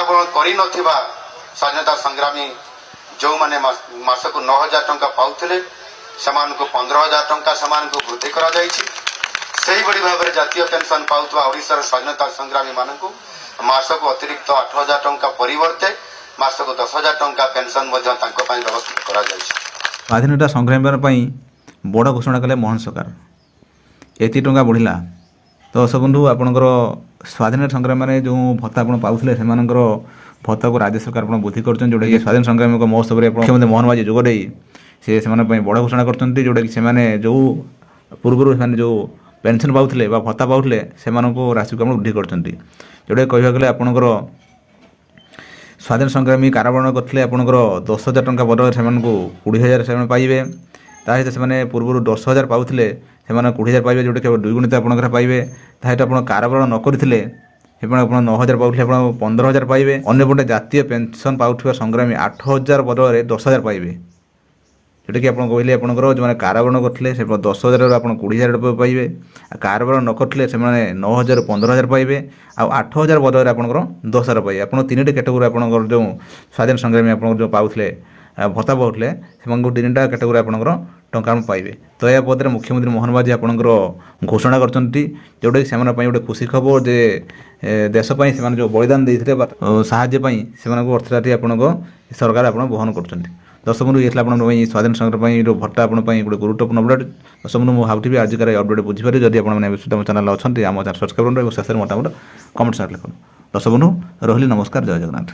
कारावरण कर स्वाधीनता संग्रामी जो मैंने मासक 9,000 टंका पाउथिले समान को 15,000 टंका समान को वृद्धि करा जायछि। सही बड़ी भाव में जातीय पेंशन पाउथवा ओडिशार स्वाधीनता संग्रामी मानक मासक अतिरिक्त 8,000 टंका परिवर्ते मासक 10,000 टंका पेंशन व्यवस्थित करा जायछि। स्वाधीनता संग्रामी बड़ घोषणा कले मोहन सरकार एति टंका बढ़िला। तो सब बंधु आपणकर स्वाधीनता संग्राम में जो भत्ता आप पाऊले से भत्ता को राज्य सरकार वृद्धि कर जोटा कि स्वाधीन संग्राम महोत्सव में मुख्यमंत्री मोहन माझी जोगदे से बड़ घोषणा कर जोटा कि जो पूर्व जो पेंशन पाऊले भत्ता पाऊले से राशि को वृद्धि कर जोटा कह गले आपणकर स्वाधीन संग्रामी कारावरण करते आपणकर 10,000 टंका बदल से 20,000 से पाइबे सहित से पूर्व 10,000 पाऊले से 20,000 पाइबे जोटा कि 2 गुणित आप पाइबे सहित आप कारावरण न करते 9,000 पाऊले 15,000 पाइबे। अन्यपटे जातीय पेंशन पाउथवा संग्रामी 8,000 बदल 10,000 पाइबे जोटा कि आप कहले आपंकर जो कारावरण करते 10,000 आप 20,000 पाइबे कारावरण न करते 9,000 15,000 पाइबे आ 8,000 बदल आपंकर 10,000 पाइबे। आप 3टी कैटेगोरी आपंकर जो स्वाधीन संग्रामी आप जो पाऊले भत्ता पाऊले से 3टा कैटेगोरी आपंकर टंका पाइबे। तो यह पदे मुख्यमंत्री मोहन माझी आपंकर घोषणा कर जोटा कि से गोटे खुशी खबर जे देशपाई से जो बलिदान देते साहाय्य से अर्थराशि आपन सरकार आप बहन कर। दर्शक बंधु ये स्वाधीन संग्राम जो भत्ता आपंपाई गोटे गुरुत्वपूर्ण अपडेट। दर्शक बंधु मुझे भावी आज अपडेट बुझीपारे जब आप चैनल अच्छा आम चैनल सब्सक्राइब करें और शेष मतामत कमेंट लिखुन। दर्शक बंधु रही नमस्कार जय जगन्नाथ।